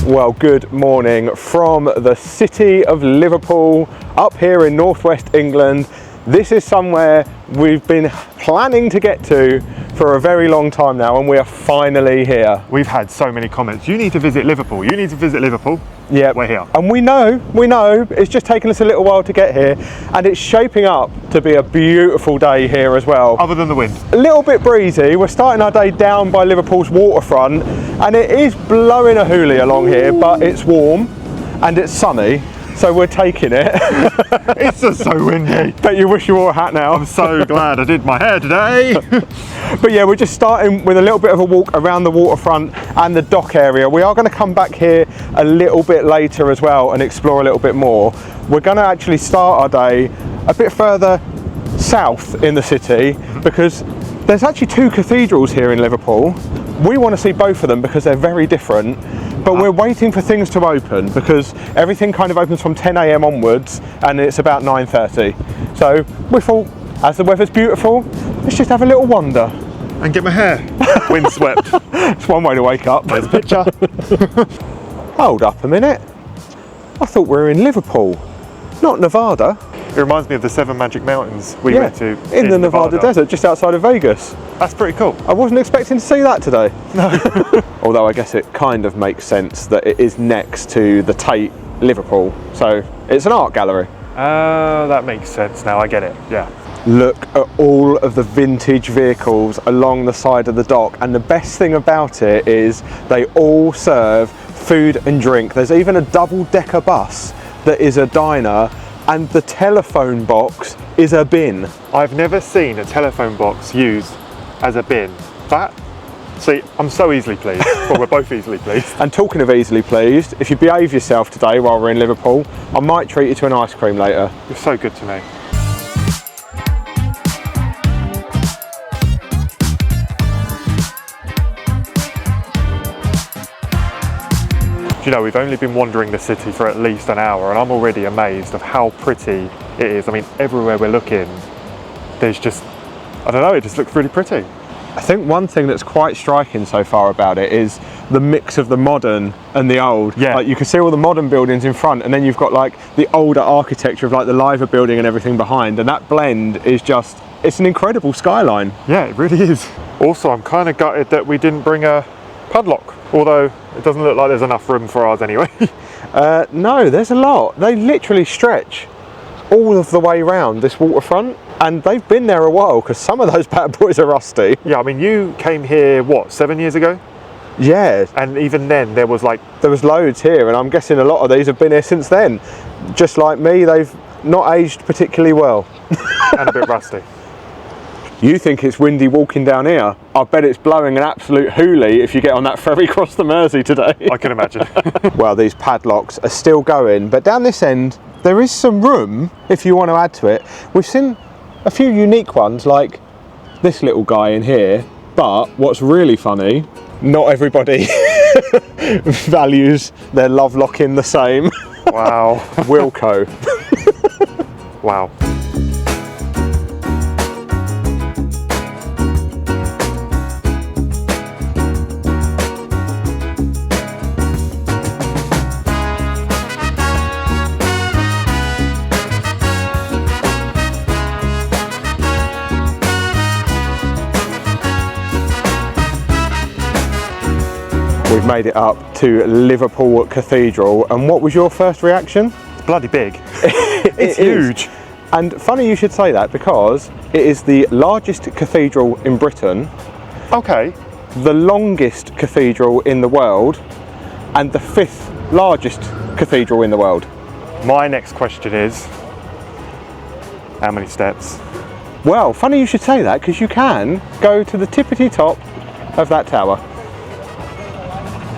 Well, good morning from the city of Liverpool, up here in northwest England. This is somewhere we've been planning to get to for a very long time now, and we are finally here. We've had so many comments. You need to visit Liverpool. You need to visit Liverpool. Yeah, we're here. And we know, it's just taken us a little while to get here, and it's shaping up to be a beautiful day here as well. Other than the wind. A little bit breezy. We're starting our day down by Liverpool's Waterfront, and it is blowing a hoolie along here, but it's warm and it's sunny. So we're taking it. It's just so windy. Bet you wish you wore a hat now. I'm so glad I did my hair today. But yeah, we're just starting with a little bit of a walk around the waterfront and the dock area. We are going to come back here a little bit later as well and explore a little bit more. We're going to actually start our day a bit further south in the city because there's actually two cathedrals here in Liverpool. We want to see both of them because they're very different. But we're waiting for things to open because everything kind of opens from 10 AM onwards and it's about 9:30. So we thought, as the weather's beautiful, let's just have a little wander. And get my hair windswept. It's one way to wake up. There's a picture. Hold up a minute. I thought we were in Liverpool, not Nevada. It reminds me of the 7 Magic Mountains we went to in the Nevada desert, just outside of Vegas. That's pretty cool. I wasn't expecting to see that today. No. Although I guess it kind of makes sense that it is next to the Tate, Liverpool. So it's an art gallery. That makes sense now, I get it, yeah. Look at all of the vintage vehicles along the side of the dock, and the best thing about it is they all serve food and drink. There's even a double-decker bus that is a diner, and the telephone box is a bin. I've never seen a telephone box used as a bin. See, I'm so easily pleased. Well, we're both easily pleased. And talking of easily pleased, if you behave yourself today while we're in Liverpool, I might treat you to an ice cream later. You're so good to me. You know, we've only been wandering the city for at least an hour and I'm already amazed of how pretty it is. I mean, everywhere we're looking, there's just, I don't know, it just looks really pretty. I think one thing that's quite striking so far about it is the mix of the modern and the old. Yeah. Like you can see all the modern buildings in front, and then you've got like the older architecture of like the Liver building and everything behind, and that blend is just, it's an incredible skyline. Yeah, it really is. Also, I'm kind of gutted that we didn't bring a padlock, although it doesn't look like there's enough room for ours anyway. No, there's a lot. They literally stretch all of the way around this waterfront, and they've been there a while because some of those bad boys are rusty. Yeah, I mean, you came here, what, 7 years ago? Yeah. And even then there was loads here, and I'm guessing a lot of these have been here since then. Just like me, they've not aged particularly well. And a bit rusty. You think it's windy walking down here? I bet it's blowing an absolute hoolie if you get on that ferry across the Mersey today. I can imagine. Well, these padlocks are still going, but down this end there is some room if you want to add to it. We've seen a few unique ones like this little guy in here, but what's really funny, not everybody values their love lock-in the same. Wow. Wilco. Wow. We've made it up to Liverpool Cathedral, and what was your first reaction? It's bloody big. It's huge. And funny you should say that because it is the largest cathedral in Britain. Okay. The longest cathedral in the world, and the 5th largest cathedral in the world. My next question is, how many steps? Well, funny you should say that because you can go to the tippity top of that tower.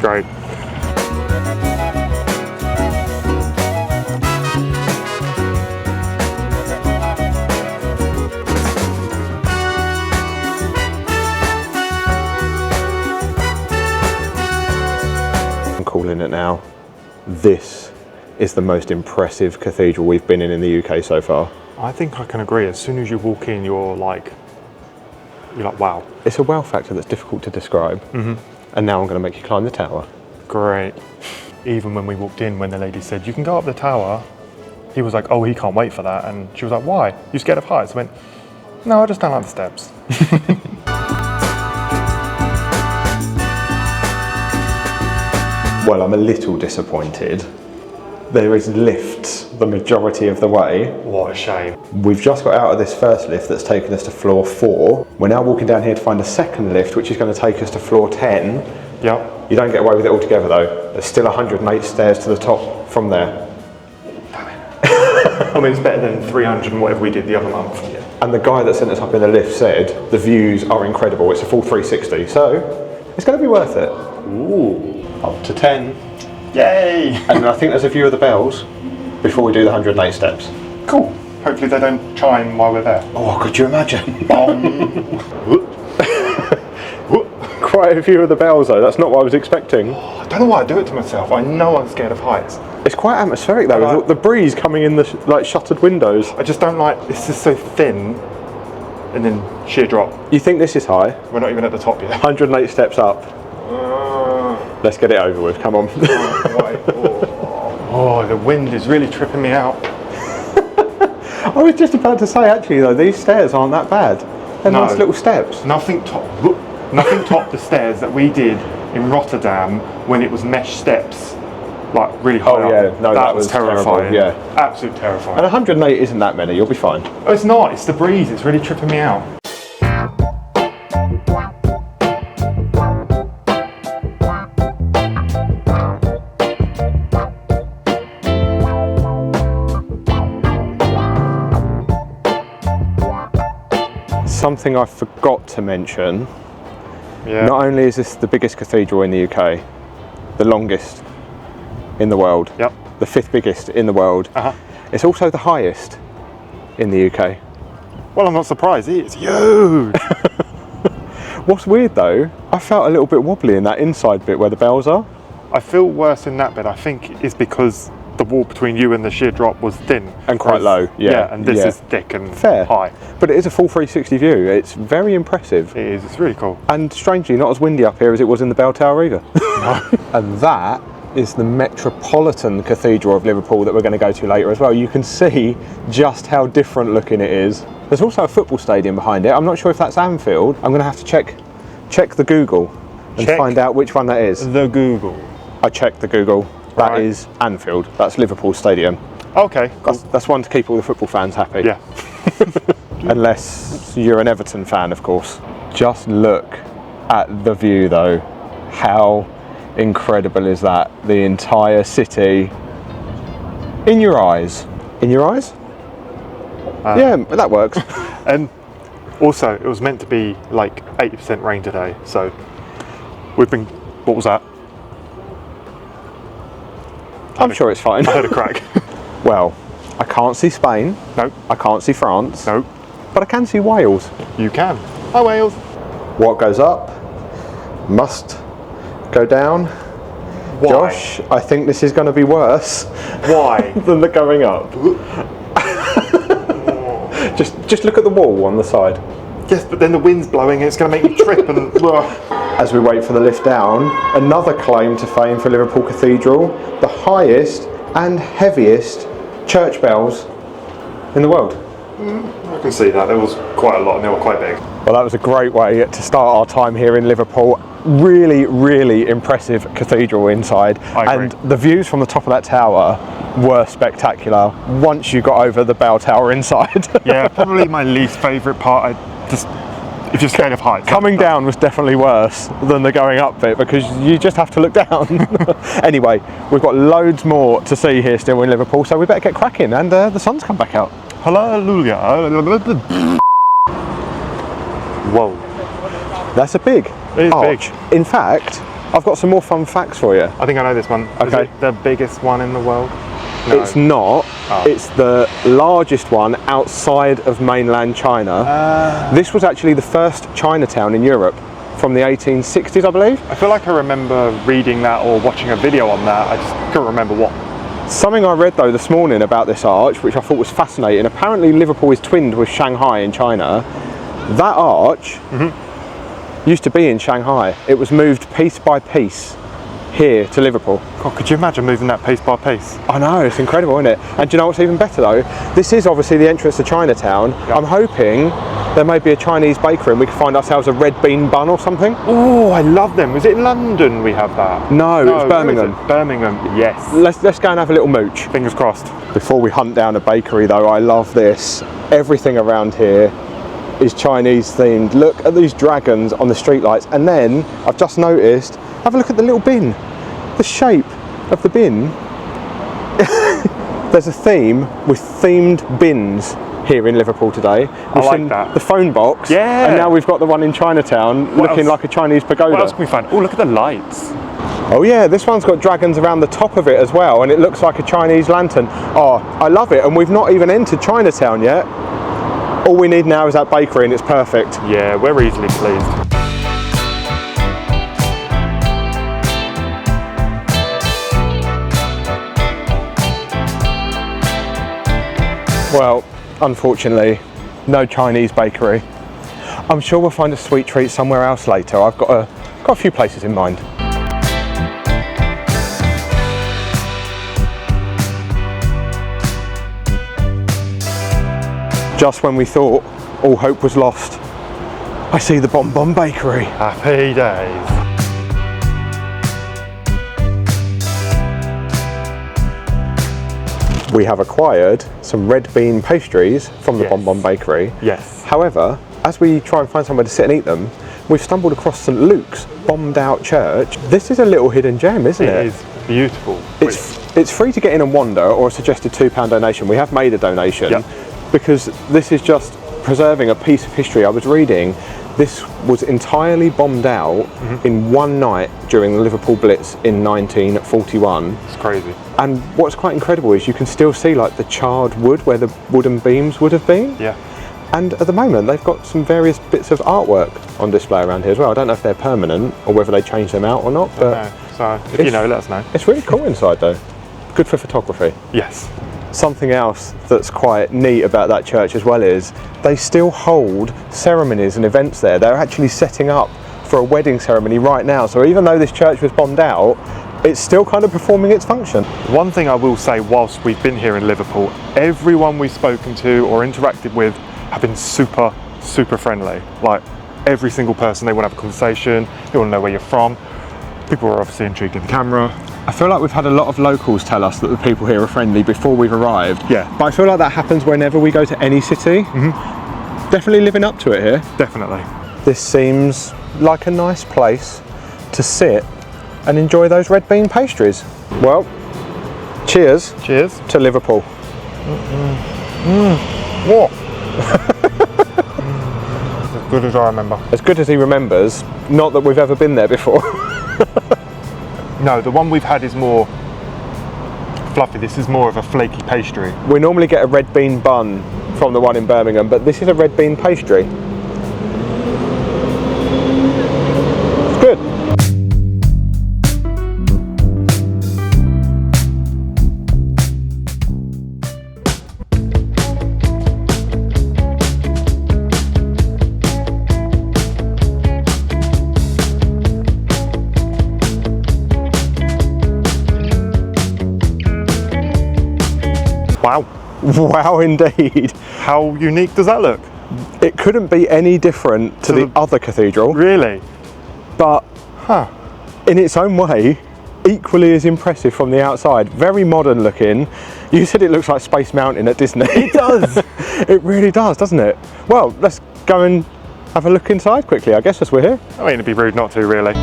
Great. I'm calling it now. This is the most impressive cathedral we've been in the UK so far. I think I can agree. As soon as you walk in, you're like, wow. It's a wow factor that's difficult to describe. And now I'm going to make you climb the tower. Great. even when we walked in, when the lady said, you can go up the tower, he was like, oh, he can't wait for that. And she was like, why? You scared of heights? I went, no, I just don't like the steps. Well, I'm a little disappointed. There is lifts the majority of the way. What a shame. We've just got out of this first lift that's taken us to floor 4. We're now walking down here to find a second lift, which is going to take us to floor 10. Yep. You don't get away with it altogether though. There's still 108 stairs to the top from there. Damn it. I mean, it's better than 300 and whatever we did the other month. Yeah. And the guy that sent us up in the lift said the views are incredible. It's a full 360, so it's going to be worth it. Ooh. Up to 10. Yay! And I think there's a view of the bells before we do the 108 steps. Cool. Hopefully they don't chime while we're there. Oh, could you imagine? Quite a few of the bells though, that's not what I was expecting. Oh, I don't know why I do it to myself. I know I'm scared of heights. It's quite atmospheric though, Like, with the breeze coming in the like shuttered windows. I just don't like, this is so thin and then sheer drop. You think this is high? We're not even at the top yet. 108 steps up. Let's get it over with, come on. Oh, the wind is really tripping me out. I was just about to say actually though, these stairs aren't that bad. They're No. nice little steps. Nothing topped the stairs that we did in Rotterdam when it was mesh steps, like really high up. Yeah, no, that was terrifying. terrible, yeah. Absolutely terrifying. And 108 isn't that many, you'll be fine. Oh, it's not, it's the breeze, it's really tripping me out. Something I forgot to mention, Yeah. not only is this the biggest cathedral in the UK, the longest in the world, Yep. the 5th biggest in the world, it's also the highest in the UK. Well, I'm not surprised, it's huge. What's weird though, I felt a little bit wobbly in that inside bit where the bells are. I feel worse in that bit. I think it's because the wall between you and the sheer drop was thin. And quite low, yeah. and this Yeah. is thick and Fair. high. But it is a full 360 view, it's very impressive. It is, it's really cool. And strangely, not as windy up here as it was in the bell tower either. And that is the Metropolitan Cathedral of Liverpool that we're going to go to later as well. You can see just how different looking it is. There's also a football stadium behind it. I'm not sure if that's Anfield. I'm going to have to check the Google and find out which one that is. The Google. I checked the Google. That Right. is Anfield. That's Liverpool Stadium. Okay, cool. That's one to keep all the football fans happy. Yeah. Unless you're an Everton fan, of course. Just look at the view though. How incredible is that? The entire city in your eyes. In your eyes? Yeah, that works. And also, it was meant to be like 80% rain today, so we've been, what was that? I'm sure it's fine. I heard a crack. Well, I can't see Spain. No, I can't see France. no, But I can see Wales. you can. Hi, Wales. What goes up must go down. Why? Josh, I think this is going to be worse Why? than the going up. Just look at the wall on the side. Yes, but then the wind's blowing and it's going to make me trip and... As we wait for the lift down, another claim to fame for Liverpool Cathedral, the highest and heaviest church bells in the world. I can see that. There was quite a lot and they were quite big. Well, that was a great way to start our time here in Liverpool. Really, really impressive cathedral inside. I agree. And the views from the top of that tower were spectacular once you got over the bell tower inside. Yeah, probably my least favourite part. If you're scared of heights. Coming down was definitely worse than the going up bit because you just have to look down. Anyway, we've got loads more to see here still in Liverpool, so we better get cracking and the sun's come back out. Hallelujah. Whoa. That's a big It is arch. big. In fact, I've got some more fun facts for you. I think I know this one. Is Okay. it the biggest one in the world? No. It's not. Oh. It's the largest one outside of mainland China. This was actually the first Chinatown in Europe from the 1860s, I believe. I feel like I remember reading that or watching a video on that. I just couldn't remember what. Something I read though this morning about this arch, which I thought was fascinating. Apparently Liverpool is twinned with Shanghai in China. That arch used to be in Shanghai. It was moved piece by piece here to Liverpool. God, could you imagine moving that piece by piece? I know, it's incredible, isn't it? And do you know what's even better though? This is obviously the entrance to Chinatown. I'm hoping there may be a Chinese bakery and we can find ourselves a red bean bun or something. Oh, I love them. Is it in London we have that? No, it's Birmingham. Where is it? Birmingham, yes. Let's go and have a little mooch. Fingers crossed. Before we hunt down a bakery though, I love this. Everything around here is Chinese themed. Look at these dragons on the streetlights. And then I've just noticed, have a look at the little bin. The shape of the bin. There's a theme with themed bins here in Liverpool today. We've like seen that. the phone box. Yeah. And now we've got the one in Chinatown looking like a Chinese pagoda. What else can we find? Oh, look at the lights. Oh yeah, this one's got dragons around the top of it as well, and it looks like a Chinese lantern. Oh, I love it, and we've not even entered Chinatown yet. All we need now is that bakery and it's perfect. Yeah, we're easily pleased. Well, unfortunately, no Chinese bakery. I'm sure we'll find a sweet treat somewhere else later. I've got a few places in mind. Just when we thought all hope was lost, I see the Bon Bon Bakery. Happy days. We have acquired some red bean pastries from the Bon Bon Bakery. Yes. However, as we try and find somewhere to sit and eat them, we've stumbled across St Luke's bombed out church. This is a little hidden gem, isn't it? It is beautiful. It's free to get in and wander, or a suggested £2 donation. We have made a donation because this is just preserving a piece of history. I was reading this was entirely bombed out in one night during the Liverpool Blitz in 1941. It's crazy. And what's quite incredible is you can still see like the charred wood where the wooden beams would have been. Yeah. And at the moment they've got some various bits of artwork on display around here as well. I don't know if they're permanent or whether they change them out or not, but so if you know, let us know. It's really cool inside though. Good for photography. Yes. Something else that's quite neat about that church as well is they still hold ceremonies and events there. They're actually setting up for a wedding ceremony right now. So even though this church was bombed out, it's still kind of performing its function. One thing I will say whilst we've been here in Liverpool, everyone we've spoken to or interacted with have been super, super friendly. Like every single person, they want to have a conversation, they want to know where you're from. People are obviously intrigued in the camera. I feel like we've had a lot of locals tell us that the people here are friendly before we've arrived. Yeah. But I feel like that happens whenever we go to any city. Definitely living up to it here. Definitely. This seems like a nice place to sit and enjoy those red bean pastries. Well, cheers. Cheers. To Liverpool. What? As good as I remember. As good as he remembers, not that we've ever been there before. No, the one we've had is more fluffy. This is more of a flaky pastry. We normally get a red bean bun from the one in Birmingham, but this is a red bean pastry. It's good. Wow. Wow, indeed. How unique does that look? It couldn't be any different to the other cathedral, Really? but in its own way, equally as impressive from the outside. Very modern looking. You said it looks like Space Mountain at Disney. It does. It really does, doesn't it? Well, let's go and have a look inside quickly, I guess, as we're here. I mean, it'd be rude not to, really.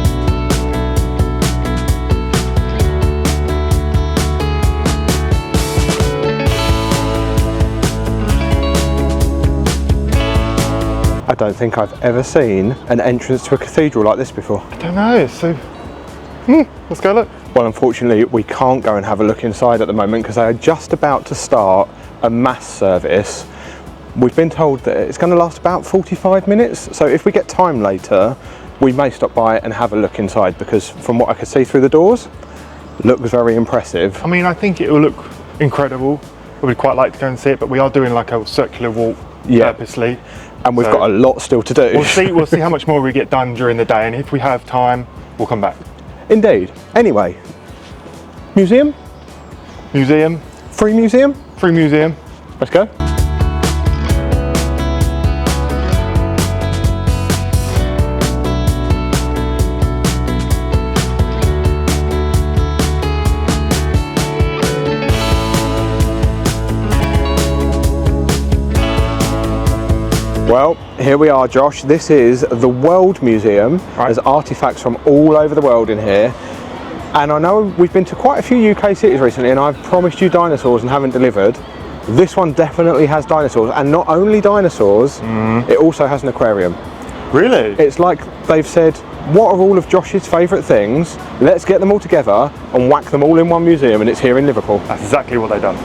I don't think I've ever seen an entrance to a cathedral like this before. I don't know, it's so... let's go look. Well, unfortunately, we can't go and have a look inside at the moment because they are just about to start a mass service. We've been told that it's going to last about 45 minutes, so if we get time later, we may stop by and have a look inside because from what I could see through the doors, looks very impressive. I mean, I think it will look incredible. We'd quite like to go and see it, but we are doing like a circular walk purposely. And we've got a lot still to do. We'll see how much more we get done during the day, and if we have time, we'll come back. Indeed. Anyway, museum? Museum. Free museum? Free museum. Let's go. Well, here we are, Josh. This is the World Museum. Right. There's artifacts from all over the world in here. And I know we've been to quite a few UK cities recently, and I've promised you dinosaurs and haven't delivered. This one definitely has dinosaurs, and not only dinosaurs, it also has an aquarium. Really? It's like they've said, what are all of Josh's favourite things? Let's get them all together and whack them all in one museum, and it's here in Liverpool. That's exactly what they've done.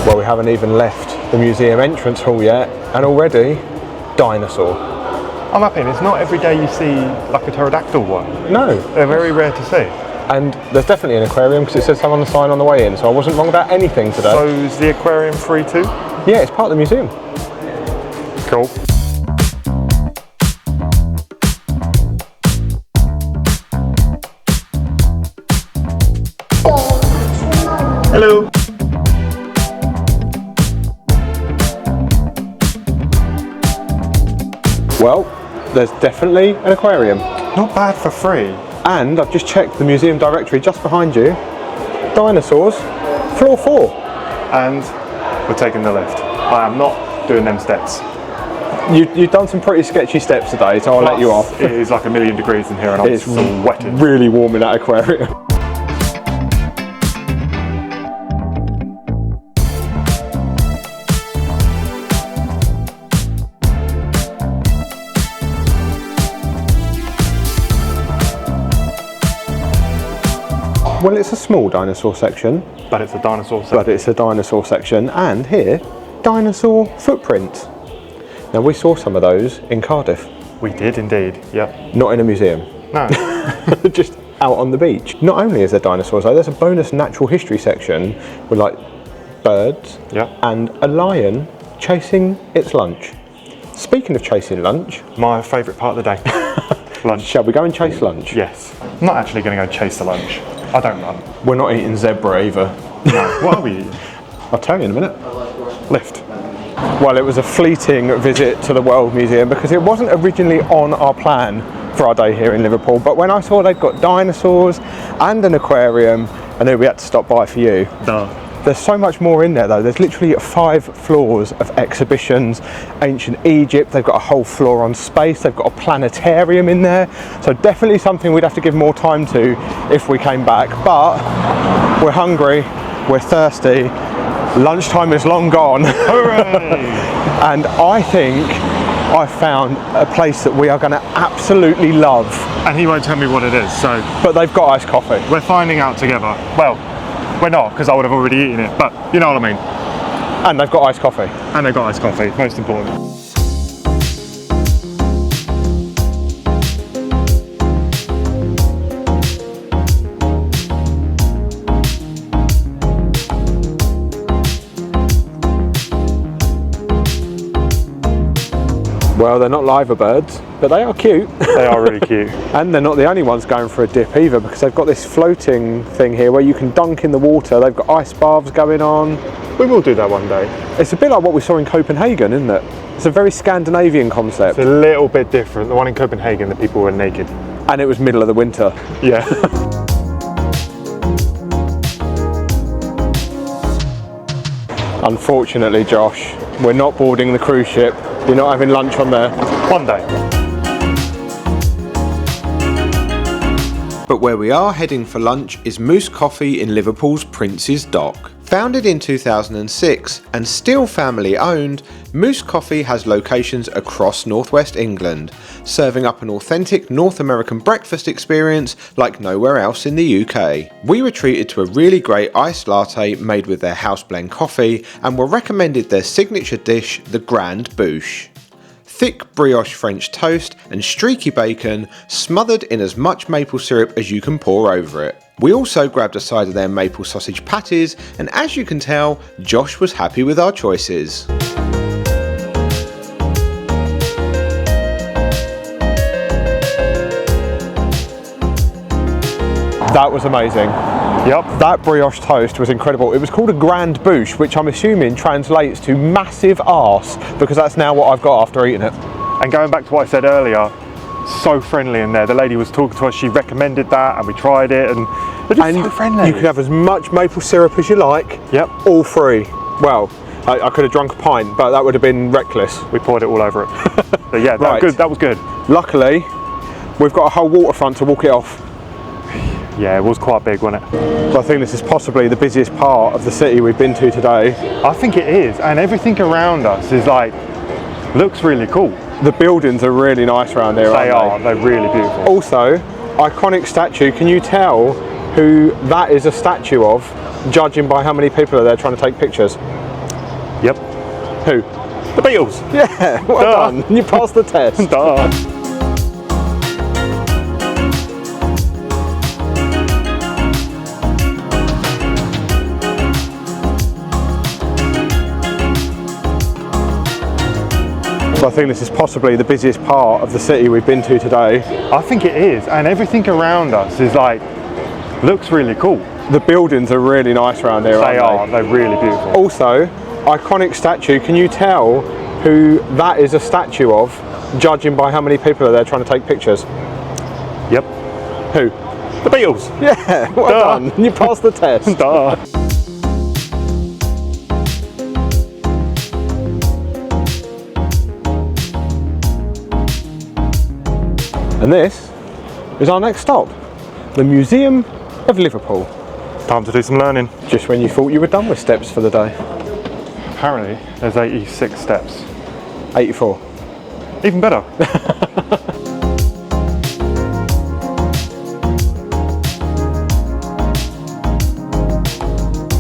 Well, we haven't even left the museum entrance hall yet, and already, dinosaur. I'm happy. It's not every day you see like a pterodactyl one. No. They're very rare to see. And there's definitely an aquarium because it says so on the sign on the way in, so I wasn't wrong about anything today. So is the aquarium free too? Yeah, it's part of the museum. Cool. Hello. Well, there's definitely an aquarium. Not bad for free. And I've just checked the museum directory just behind you. Dinosaurs, floor 4. And we're taking the lift. I am not doing them steps. You've done some pretty sketchy steps today, so I'll let you off. It is like 1,000,000 degrees in here and I'm It's sweating. really warm in that aquarium. Well, it's a small dinosaur section. But it's a dinosaur section. But it's a dinosaur section, and here, dinosaur footprints. Now, we saw some of those in Cardiff. We did indeed, yep. Not in a museum. No. Just out on the beach. Not only is there dinosaurs though, there's a bonus natural history section with like birds and a lion chasing its lunch. Speaking of chasing lunch, My favourite part of the day. Lunch. shall we go and chase lunch? Yes. I'm not actually going to go chase the lunch. I don't run. We're not eating zebra either. No. What are we eating? I'll tell you in a minute. Lift. Well, it was a fleeting visit to the World Museum because it wasn't originally on our plan for our day here in Liverpool, but when I saw they'd got dinosaurs and an aquarium, I knew we had to stop by for you. Duh. There's so much more in there though. There's literally 5 floors of exhibitions. Ancient Egypt, they've got a whole floor on space, they've got a planetarium in there. So definitely something we'd have to give more time to if we came back. But we're hungry, we're thirsty, lunchtime is long gone. Hooray! And I think I found a place that we are going to absolutely love. And he won't tell me what it is, so But they've got iced coffee. we're finding out together. Well, we're not, because I would have already eaten it, but you know what I mean. And they've got iced coffee. And they've got iced coffee, most important. Well, they're not liver birds, but they are cute. They are really cute. And they're not the only ones going for a dip either, because they've got this floating thing here where you can dunk in the water. They've got ice baths going on. We will do that one day. It's a bit like what we saw in Copenhagen, isn't it? It's a very Scandinavian concept. It's a little bit different. The one in Copenhagen, the people were naked. And it was middle of the winter. Yeah. Unfortunately, Josh, we're not boarding the cruise ship. You're not having lunch on there. One day. But where we are heading for lunch is Moose Coffee in Liverpool's Prince's Dock. Founded in 2006 and still family owned, Moose Coffee has locations across northwest England, serving up an authentic North American breakfast experience like nowhere else in the UK. We were treated to a really great iced latte made with their house blend coffee and were recommended their signature dish, the Grande Bouche. Thick brioche French toast and streaky bacon smothered in as much maple syrup as you can pour over it. We also grabbed a side of their maple sausage patties, and as you can tell, Josh was happy with our choices. That was amazing. Yep. That brioche toast was incredible. It was called a grande bouche, which I'm assuming translates to massive arse, because that's now what I've got after eating it. And going back to what I said earlier, so friendly in there. The lady was talking to us, she recommended that, and we tried it, and they're just so friendly. You can have as much maple syrup as you like. Yep. All free. Well, I could have drunk a pint, but that would have been reckless. We poured it all over it. But yeah, Right. that was good. Luckily, we've got a whole waterfront to walk it off. Yeah, it was quite big, wasn't it? So I think this is possibly the busiest part of the city we've been to today. I think it is, and everything around us is like, looks really cool. The buildings are really nice around here, aren't They're really beautiful. Also, iconic statue. Can you tell who that is a statue of, judging by how many people are there trying to take pictures? Yep. Who? The Beatles. Yeah, well done. You passed the test. Duh. So I think this is possibly the busiest part of the city we've been to today. I think it is, and everything around us is like, looks really cool. The buildings are really nice around here, aren't they? They're really beautiful. Also, iconic statue. Can you tell who that is a statue of, judging by how many people are there trying to take pictures? Yep. Who? The Beatles. Yeah, well done. You passed the test. Duh. And this is our next stop, the Museum of Liverpool. Time to do some learning. Just when you thought you were done with steps for the day. Apparently, there's 86 steps. 84. Even better.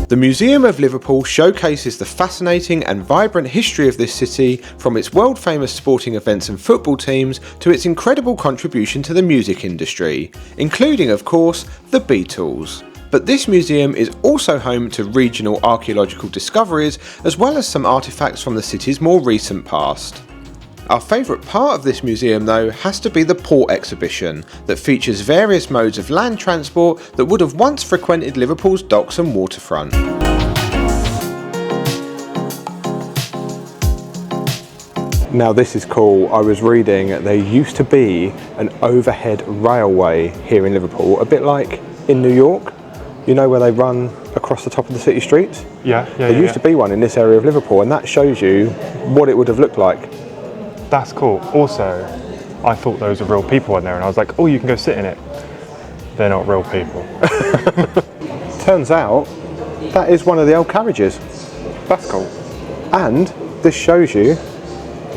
The Museum of Liverpool showcases the fascinating and vibrant history of this city, from its world-famous sporting events and football teams to its incredible contribution to the music industry, including, of course, the Beatles. But this museum is also home to regional archaeological discoveries, as well as some artefacts from the city's more recent past. Our favourite part of this museum, though, has to be the port exhibition that features various modes of land transport that would have once frequented Liverpool's docks and waterfront. Now this is cool. I was reading there used to be an overhead railway here in Liverpool, a bit like in New York. You know where they run across the top of the city streets? Yeah. There used to be one in this area of Liverpool, and that shows you what it would have looked like. That's cool. Also, I thought those were real people in there, and I was like, oh, you can go sit in it. They're not real people. Turns out, that is one of the old carriages. That's cool. And this shows you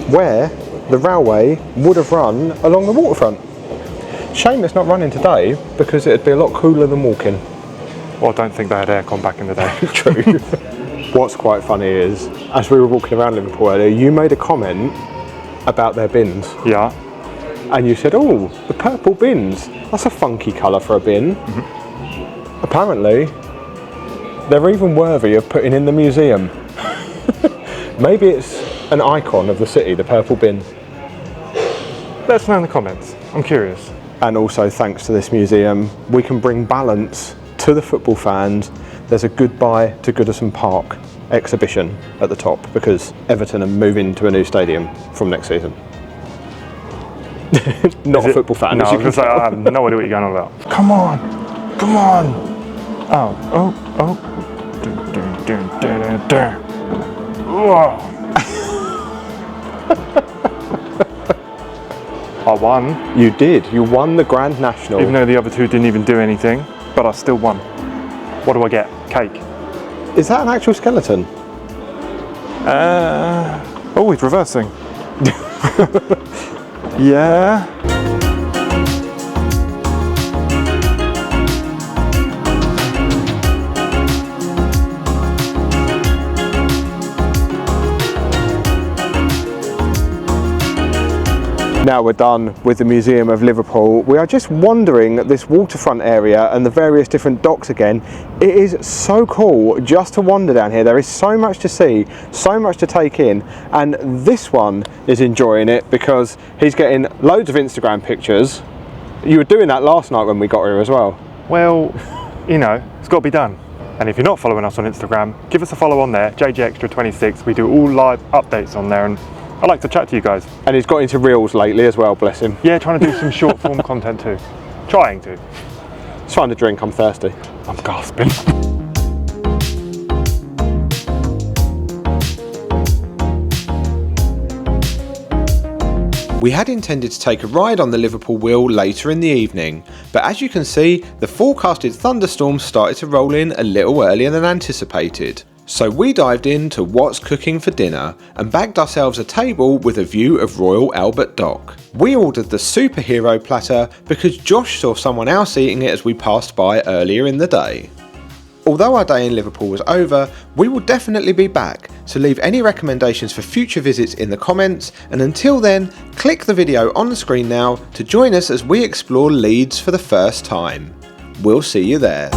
where the railway would have run along the waterfront. Shame it's not running today, because it'd be a lot cooler than walking. Well, I don't think they had aircon back in the day. True. What's quite funny is, as we were walking around Liverpool earlier, you made a comment about their bins. Yeah. And you said, oh, the purple bins. That's a funky colour for a bin. Mm-hmm. Apparently, they're even worthy of putting in the museum. Maybe it's an icon of the city, the purple bin. Let us know in the comments. I'm curious. And also, thanks to this museum, we can bring balance to the football fans. There's a goodbye to Goodison Park exhibition at the top, because Everton are moving to a new stadium from next season. Not a football fan. No, as I you was can going to say, tell. I have no idea what you're going on about. Come on! Come on! Oh. Dun, dun, dun, dun, dun, dun. Whoa. I won. You did. You won the Grand National. Even though the other two didn't even do anything, but I still won. What do I get? Cake. Is that an actual skeleton? Oh, he's reversing. Yeah. Now we're done with the Museum of Liverpool. We are just wandering this waterfront area and the various different docks again. It is so cool just to wander down here. There is so much to see, so much to take in, and this one is enjoying it because he's getting loads of Instagram pictures. You were doing that last night when we got here as well. well, you know, it's got to be done. And if you're not following us on Instagram, give us a follow on there, JGExtra26. We do all live updates on there, and I like to chat to you guys. And he's got into reels lately as well, bless him. Yeah, trying to do some short form content too. Trying to. Just find a drink, I'm thirsty. I'm gasping. We had intended to take a ride on the Liverpool wheel later in the evening, but as you can see, the forecasted thunderstorms started to roll in a little earlier than anticipated. So we dived into what's cooking for dinner and bagged ourselves a table with a view of Royal Albert Dock. We ordered the superhero platter because Josh saw someone else eating it as we passed by earlier in the day. Although our day in Liverpool was over, we will definitely be back, so leave any recommendations for future visits in the comments, and until then, click the video on the screen now to join us as we explore Leeds for the first time. We'll see you there.